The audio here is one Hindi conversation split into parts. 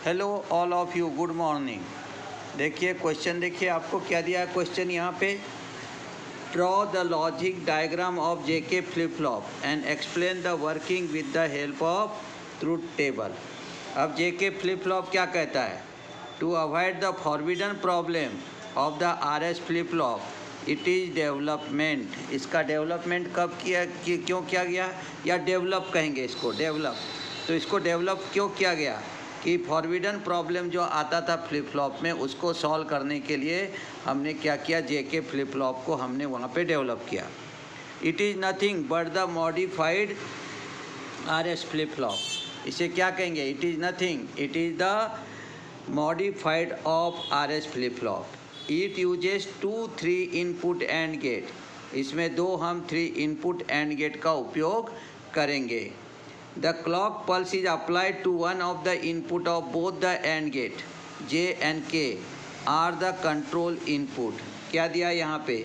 Hello all of you, good morning. देखिए क्वेश्चन, देखिए आपको क्या दिया है क्वेश्चन यहाँ पे। Draw the logic diagram of JK flip flop and explain the working with the help of truth table. अब जेके फ्लिप फ्लॉप क्या कहता है? To avoid the forbidden problem of the RS flip flop it is development. इसका डेवलपमेंट कब किया, क्यों किया गया, या डेवलप कहेंगे इसको, डेवलप। तो इसको डेवलप क्यों किया गया कि फॉरबिडन प्रॉब्लम जो आता था फ्लिप फ्लॉप में, उसको सॉल्व करने के लिए हमने क्या किया, जेके फ्लिप फ्लॉप को हमने वहाँ पे डेवलप किया। It is nothing but the modified RS flip flop. इसे क्या कहेंगे? It is nothing, it is the modified of RS flip flop. It uses 2-3 input and gate. इसमें हम 3 इनपुट एंड गेट का उपयोग करेंगे। The clock pulse is applied to one of the input of both the AND gate. J and K are the control input. क्या दिया यहाँ पे?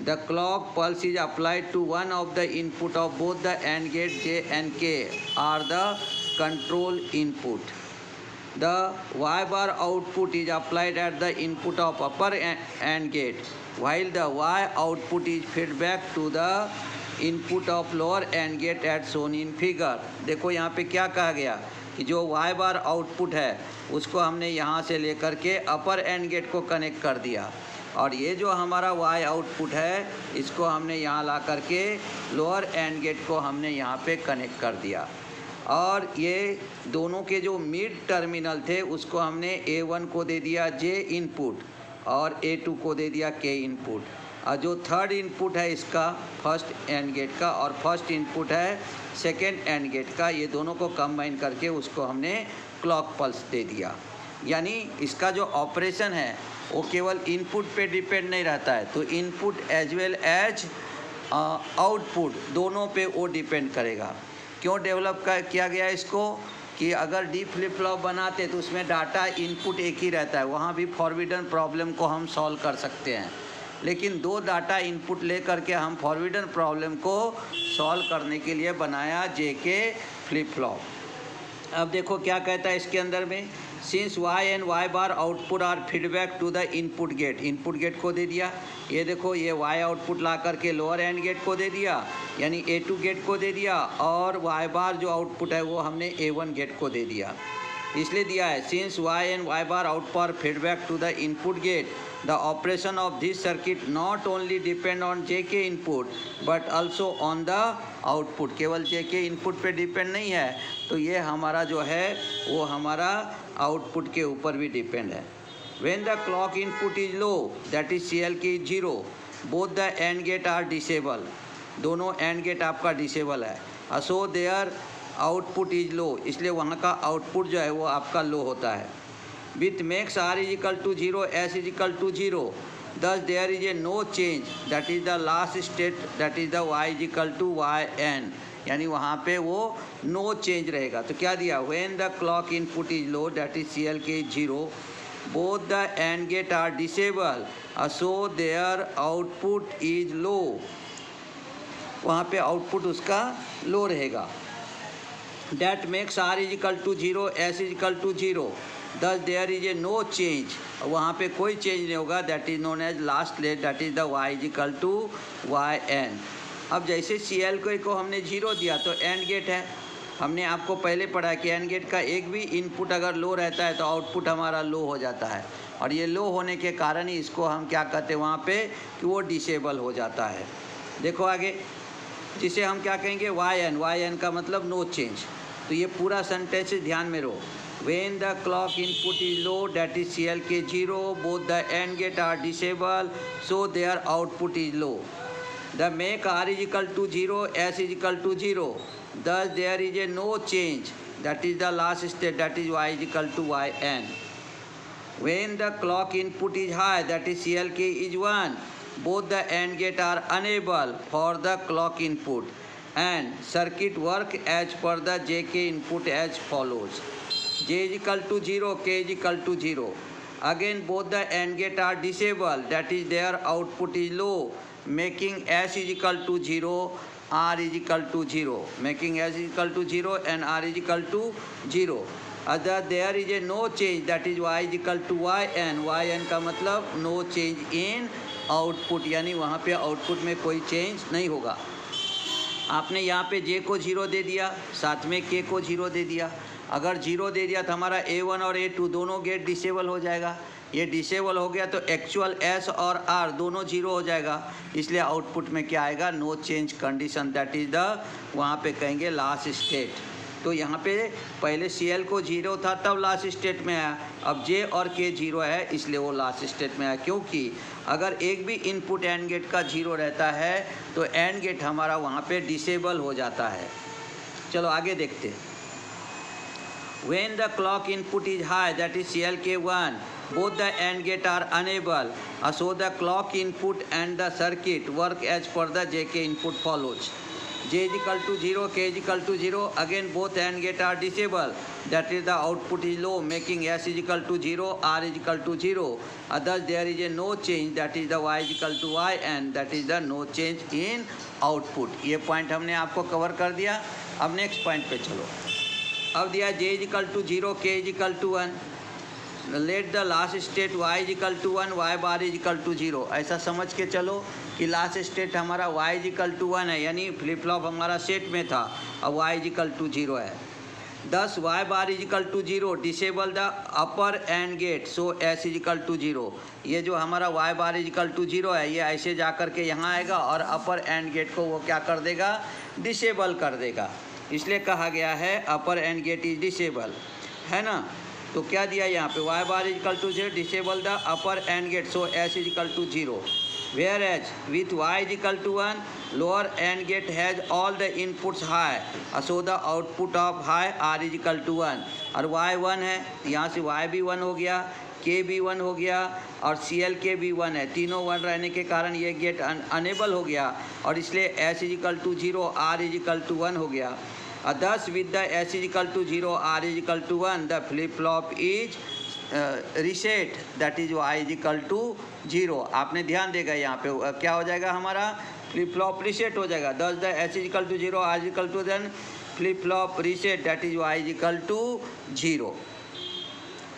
The clock pulse is applied to one of the input of both the AND gate J and K are the control input. The Y bar output is applied at the input of upper AND gate, while the Y output is fed back to the input of lower and gate at shown in figure. देखो यहाँ पे क्या कहा गया कि जो वाई बार आउटपुट है उसको हमने यहाँ से लेकर के अपर एंड गेट को कनेक्ट कर दिया, और ये जो हमारा वाई आउटपुट है इसको हमने यहाँ ला करके लोअर एंड गेट को हमने यहाँ पे कनेक्ट कर दिया। और ये दोनों के जो मिड टर्मिनल थे उसको हमने A1 को दे दिया J इनपुट और A2 को दे दिया K इनपुट। और जो थर्ड इनपुट है इसका फर्स्ट एंड गेट का, और फर्स्ट इनपुट है सेकेंड एंड गेट का, ये दोनों को कंबाइन करके उसको हमने क्लॉक पल्स दे दिया। यानी इसका जो ऑपरेशन है वो केवल इनपुट पे डिपेंड नहीं रहता है, तो input as well as output दोनों पे वो डिपेंड करेगा। क्यों डेवलप किया गया इसको कि अगर डी फ्लिप फ्लॉप बनाते तो उसमें डाटा इनपुट एक ही रहता है, वहाँ भी फॉरबिडन प्रॉब्लम को हम सॉल्व कर सकते हैं। लेकिन 2 डाटा इनपुट ले करके हम फॉरबिडन प्रॉब्लम को सॉल्व करने के लिए बनाया जेके फ्लिप फ्लॉप। अब देखो क्या कहता है इसके अंदर में, since Y and Y bar output are feedback to the input gate. Input gate को दे दिया, ये देखो ये वाई आउटपुट ला करके लोअर एंड गेट को दे दिया, यानी A2 गेट को दे दिया, और वाई बार जो आउटपुट है वो हमने A1 गेट को दे दिया। इसलिए दिया है since Y and Y bar output feedback to the input gate, the operation of this circuit not only depend on JK input but also on the output। केवल JK input पे डिपेंड नहीं है, तो ये हमारा जो है वो हमारा आउटपुट के ऊपर भी डिपेंड है। When the clock input is low, that is CLK is 0, both the AND gate are disable। दोनों AND gate आपका डिसेबल है, so their output is low, इसलिए वहाँ का आउटपुट जो है वो आपका लो होता है। With makes R is equal to 0, S is equal to 0, thus there is a no change, that is the last state, that is the Y is equal to YN, यानी वहाँ पे वो no change रहेगा। तो क्या दिया, when the clock input is low, that is CLK is 0, both the AND gate are disabled, so their output is low, वहाँ पे आउटपुट उसका लो रहेगा। That makes R is equal to 0, S is equal to 0, thus there is a no change, वहाँ पे कोई चेंज नहीं होगा, that is known as last state, that is the Y is equal to YN। अब जैसे CL को हमने 0 दिया तो एंड गेट है, हमने आपको पहले पढ़ा कि एंड गेट का एक भी इनपुट अगर लो रहता है तो आउटपुट हमारा लो हो जाता है, और ये लो होने के कारण ही इसको हम क्या कहते हैं वहाँ पे कि वो डिसेबल हो जाता है। देखो आगे, जिसे हम क्या कहेंगे YN का मतलब नो चेंज। तो ये पूरा सेंटेंस ध्यान में रहो। When the clock input is low, that is CLK 0, both the AND gate are disabled, so their output is low. The make R is equal to 0, S is equal to 0, thus there is a no change, that is the last state, that is Y is equal to YN. When the clock input is high, that is CLK is 1, both the AND gate are unable for the clock input, and circuit work as per the JK input as follows. J is equal to 0, K is equal to 0. Again both the AND gate are disabled, that is their output is low, making S is equal to 0, R is equal to 0, making S is equal to 0 and R is equal to 0. Other there is a no change that is y is equal to Y N का मतलब नो चेंज इन आउटपुट, यानी वहाँ पे आउटपुट में कोई चेंज नहीं होगा। आपने यहाँ पे j को 0 दे दिया, साथ में k को 0 दे दिया। अगर 0 दे दिया तो हमारा A1 और A2 दोनों गेट डिसेबल हो जाएगा। ये डिसेबल हो गया तो एक्चुअल S और R दोनों 0 हो जाएगा, इसलिए आउटपुट में क्या आएगा, no change condition, that is the वहाँ पे कहेंगे लास्ट स्टेट। तो यहाँ पे पहले CL को 0 था तब लास्ट स्टेट में आया, अब J और K 0 है इसलिए वो लास्ट स्टेट में आया, क्योंकि अगर एक भी इनपुट एंड गेट का 0 रहता है तो एंड गेट हमारा वहाँ पे डिसेबल हो जाता है। चलो आगे देखते हैं। When the clock input is high, that is CLK1, both the AND gate are unable, so the clock input and the circuit work as per the JK input follows. J is equal to 0, K is equal to 0, again both AND gate are disabled, that is the output is low, making S is equal to 0, R is equal to 0. Thus there is a no change, that is the Y is equal to Y, and that is the no change in output. ये पॉइंट हमने आपको कवर कर दिया। अब नेक्स्ट पॉइंट पे चलो। अब दिया J is equal to 0, K is equal to 1, let the last state Y is equal to 1, Y bar is equal to 0। ऐसा समझ के चलो कि लास्ट स्टेट हमारा Y इज इक्वल टू 1 है, यानी फ्लिप फ्लॉप हमारा सेट में था, अब Y इज इक्वल टू 0 है। Thus Y bar is equal to 0, disable the upper and gate, so S is equal to 0। ये जो हमारा Y bar is equal to 0 है, ये ऐसे जा कर के यहाँ आएगा और अपर एंड गेट को वो क्या कर देगा, डिसेबल कर देगा, इसलिए कहा गया है upper and gate is disable, है ना। तो क्या दिया यहाँ पे, Y bar is equal to 0, disable the upper and gate, so S is equal to 0। Whereas with Y is equal to 1, lower and gate has all the inputs high, so the output of high R is equal to 1। और Y 1 है, यहाँ से Y भी 1 हो गया, K भी 1 हो गया और CLK भी 1 है। तीनों 1 रहने के कारण ये गेट अनेबल हो गया और इसलिए S is equal to 0, R is equal to 1 हो गया। Thus with the S is equal to 0, R is equal to 1, the flip flop is reset, that is Y is equal to 0। आपने ध्यान देगा यहाँ पे क्या हो जाएगा, हमारा फ्लिप फ्लॉप रीसेट हो जाएगा। Thus the S is equal to 0, R is equal to, then flip flop reset, that is Y is equal to 0।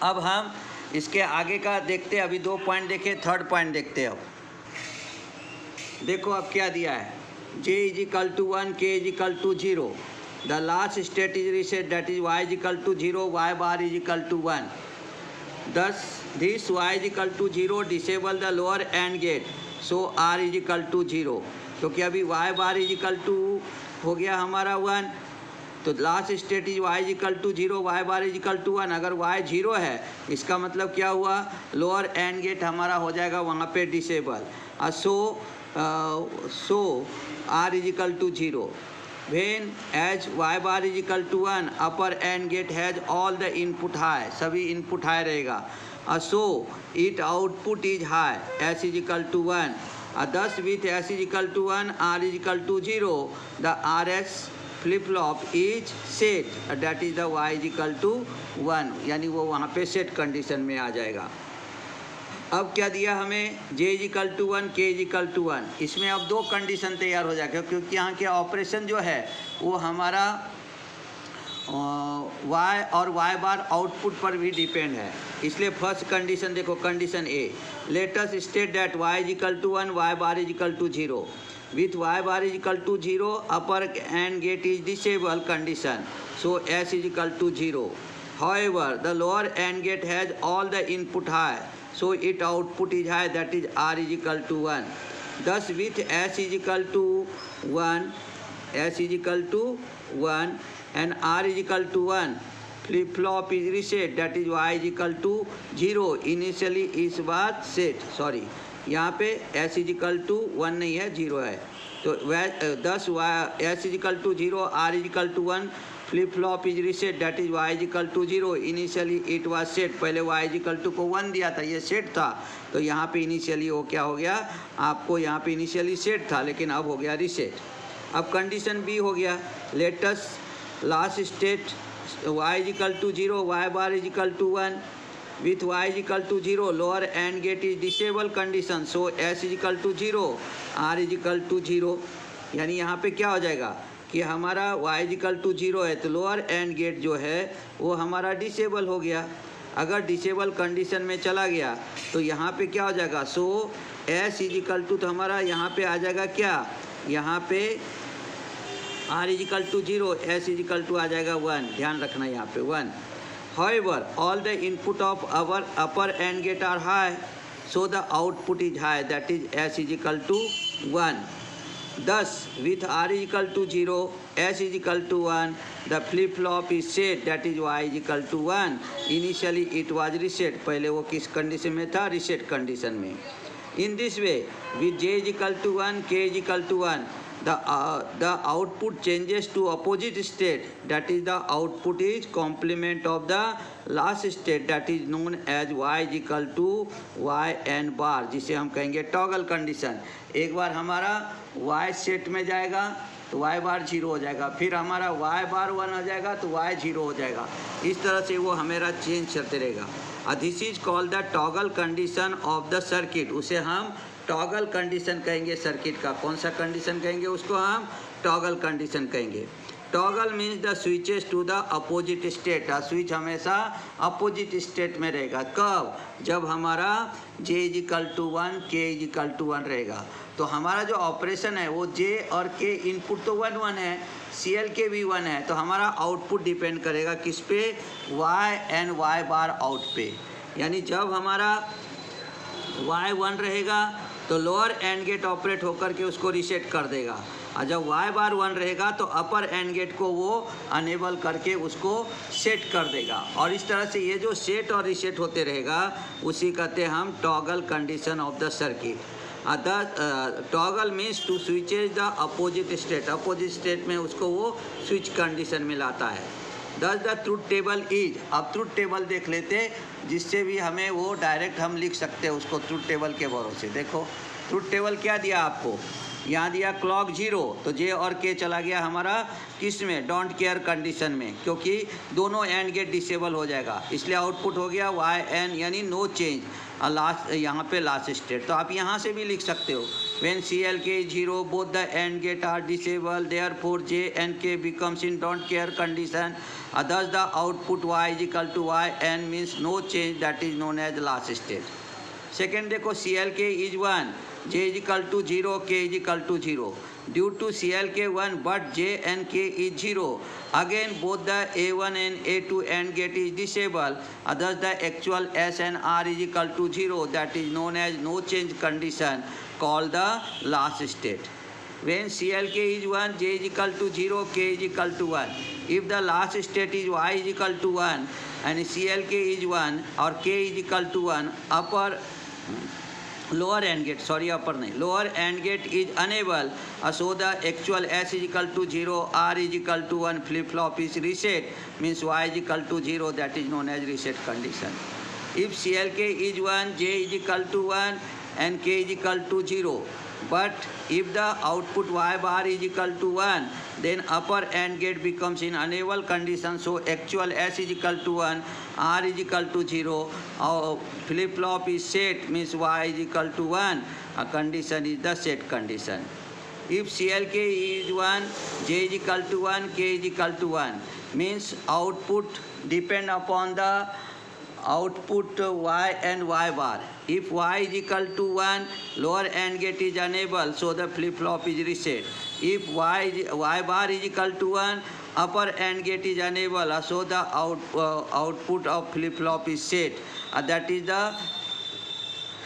अब हम इसके आगे का देखते हैं, अभी 2 पॉइंट देखे, थर्ड पॉइंट देखते हैं। अब देखो अब क्या दिया है, J is equal to 1, K is equal to 0, the last state is reset, that is Y is equal to 0, Y bar is equal to 1। Thus this Y is equal to 0 disable the lower AND gate, so R is equal to 0। क्योंकि अभी Y bar is equal to हो गया हमारा 1, तो last state is Y is equal to 0, Y bar is equal to 1। अगर Y 0 है इसका मतलब क्या हुआ, लोअर एंड गेट हमारा हो जाएगा वहाँ पे disable, so R is equal to 0। When as Y bar is equal to 1, upper AND gate has all the input high, सभी इनपुट हाई रहेगा, so it output is high, S is equal to 1। Thus with S is equal to 1, R is equal to 0, the RS flip flop is set, that is the Y is equal to 1, यानी वो वहाँ पे सेट कंडीशन में आ जाएगा। अब क्या दिया हमें, J is equal to 1, K is equal to 1। इसमें अब 2 कंडीशन तैयार हो जाएगा, क्योंकि यहाँ के ऑपरेशन जो है वो हमारा Y और Y बार आउटपुट पर भी डिपेंड है। इसलिए फर्स्ट कंडीशन देखो, condition A, let us state that Y is equal to 1, Y bar is equal to 0। With Y bar is equal to 0, upper and gate is disable condition, so S is equal to 0। However, the lower AND gate has all the input high, so its output is high, that is R is equal to 1। Thus with S is equal to 1, S is equal to 1 and R is equal to 1, flip flop is reset, that is Y is equal to 0। Initially is was set, sorry यहाँ पे S is equal to 1 नहीं है, 0 है, तो 10 S is equal to 0, R is equal to 1, flip flop is reset, that is Y is equal to 0। Initially it was set, पहले Y इज इक्वल टू को 1 दिया था, ये सेट था, तो यहाँ पे इनिशियली वो क्या हो गया, आपको यहाँ पे इनिशियली सेट था लेकिन अब हो गया रिसेट। अब कंडीशन बी हो गया, latest last state Y is equal to 0, Y bar is equal to 1। With Y is equal to 0, lower and gate is disable condition, so S is equal to 0, R is equal to 0। यानी यहाँ पे क्या हो जाएगा, कि हमारा y इजिकल टू 0 है तो लोअर एंड गेट जो है वो हमारा डिसेबल हो गया। अगर डिसेबल कंडीशन में चला गया तो यहाँ पे क्या हो जाएगा, सो s इजिकल टू, तो हमारा यहाँ पे आ जाएगा क्या, यहाँ पे r equal to 0, s equal to आ जाएगा 1, ध्यान रखना यहाँ पे 1। However, all the input of our upper AND gate are high, so the output is high, that is s is equal to 1. Thus, with r is equal to 0, s is equal to 1, the flip-flop is set, that is y is equal to 1. Initially, it was reset. पहले वो किस कंडीशन में था, reset कंडीशन में. In this way, with j is equal to 1, k is equal to 1, the output changes to opposite state, that is the output is complement of the last state, that is known as y is equal to y n bar, जिसे हम कहेंगे टॉगल कंडीशन। एक बार हमारा y सेट में जाएगा तो y बार 0 हो जाएगा, फिर हमारा y बार 1 हो जाएगा तो y 0 हो जाएगा, इस तरह से वो हमारा चेंज चलते रहेगा। This is called the toggle condition of the circuit, उसे हम टॉगल कंडीशन कहेंगे सर्किट का। कौन सा कंडीशन कहेंगे उसको, हम टॉगल कंडीशन कहेंगे। Toggle means the switches to the opposite state, switch हमेशा अपोजिट स्टेट में रहेगा। कब, जब हमारा j is equal to 1, k is equal to 1 रहेगा। तो हमारा जो ऑपरेशन है वो j और k इनपुट तो 1 1 है, CL के भी 1 है, तो हमारा आउटपुट डिपेंड करेगा किस पे, y and y bar out पे। यानी जब हमारा y 1 रहेगा तो लोअर एंड गेट ऑपरेट होकर के उसको रीसेट कर देगा, और जब y बार 1 रहेगा तो अपर एंड गेट को वो अनेबल करके उसको सेट कर देगा। और इस तरह से ये जो सेट और रीसेट होते रहेगा उसी कहते हैं हम toggle condition of the circuit. Toggle means to switches the opposite state, opposite state में उसको वो स्विच कंडीशन में लाता है। Thus the truth table is, अब ट्रूथ टेबल देख लेते जिससे भी हमें वो डायरेक्ट हम लिख सकते हैं उसको ट्रूथ टेबल के भरोसे। देखो ट्रूथ टेबल क्या दिया आपको, यहाँ दिया क्लॉक 0, तो जे और के चला गया हमारा किस में, डोंट केयर कंडीशन में, क्योंकि दोनों एंड गेट डिसेबल हो जाएगा, इसलिए आउटपुट हो गया वाई एन यानी नो चेंज, लास्ट यहाँ पे लास्ट स्टेट। तो आप यहाँ से भी लिख सकते हो, when CLK is 0 both the AND gate are disabled, therefore J and K becomes in don't care condition, thus the output Y is equal to Y n means no change, that is known as last state। Second देखो CLK is 1, J is equal to 0, K is equal to 0, due to CLK 1 but J and K is 0, again both the A1 and A2 AND gate is disabled, thus the actual S and R is equal to 0, that is known as no change condition, called the last state। When CLK is 1, J is equal to 0, K is equal to 1, if the last state is Y is equal to 1 and CLK is 1 or K is equal to 1, lower AND gate, sorry upper नहीं, lower AND gate is unable, so the actual S is equal to 0, R is equal to 1, flip flop is reset, means Y is equal to 0, that is known as reset condition। If CLK is 1, J is equal to 1 and K is equal to 0, but if the output Y bar is equal to 1, then upper AND gate becomes in unable condition, so actual S is equal to 1, R is equal to 0, flip flop is set, means Y is equal to 1, a condition is the set condition। If CLK is 1, J is equal to 1, K is equal to 1, means output depend upon the output Y and Y bar। If Y is equal to 1, lower AND gate is unable, so the flip flop is reset। If Y bar is equal to 1, upper AND gate is unable, so the output of flip flop is set, that is the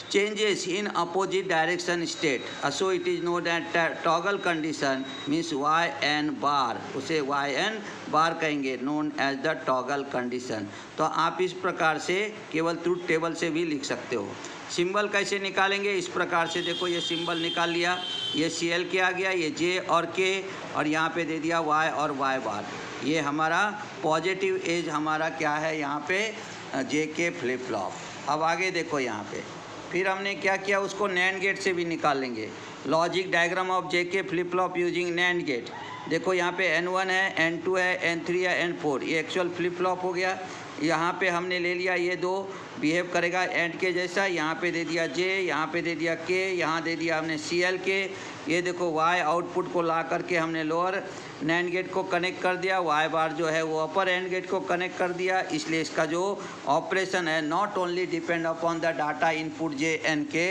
changes in opposite direction state, so it is known as toggle condition, means Y n bar, उसे Y n बार कहेंगे, known as the toggle condition। तो आप इस प्रकार से केवल ट्रूथ टेबल से भी लिख सकते हो। सिंबल कैसे निकालेंगे, इस प्रकार से देखो ये सिंबल निकाल लिया, ये CLK आ गया, ये J और K, और यहाँ पे दे दिया Y और Y बार, ये हमारा पॉजिटिव एज हमारा क्या है यहाँ पे JK फ्लिप फ्लॉप। अब आगे देखो यहाँ पे फिर हमने क्या किया, उसको NAND गेट से भी निकाल लेंगे। Logic diagram of JK flip flop using NAND gate. देखो यहाँ पे N1 है, N2 है, N3 है, N4, ये एक्चुअल फ्लिप फ्लॉप हो गया। यहाँ पे हमने ले लिया ये दो बिहेव करेगा एंड के जैसा, यहाँ पे दे दिया जे, यहाँ पे दे दिया के, यहाँ दे दिया हमने CL के। ये देखो वाई आउटपुट को ला करके हमने लोअर नैंड गेट को कनेक्ट कर दिया, वाई बार जो है वो अपर एंड गेट को कनेक्ट कर दिया। इसलिए इसका जो ऑपरेशन है not only depend upon the data input J and K,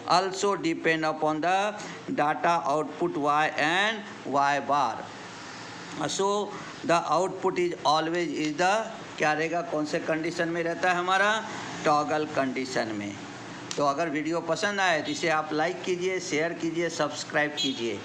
also depend upon the data output Y and Y bar. So the output is always is the क्या रहेगा, कौन से कंडीशन में रहता है हमारा, टॉगल कंडीशन में। तो अगर वीडियो पसंद आए तो इसे आप लाइक कीजिए, शेयर कीजिए, सब्सक्राइब कीजिए।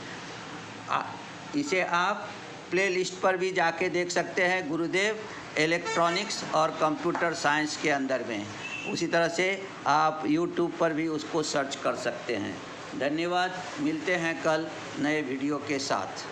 इसे आप प्लेलिस्ट पर भी जाके देख सकते हैं, गुरुदेव इलेक्ट्रॉनिक्स और कंप्यूटर साइंस के अंदर में। उसी तरह से आप यूट्यूब पर भी उसको सर्च कर सकते हैं। धन्यवाद, मिलते हैं कल नए वीडियो के साथ।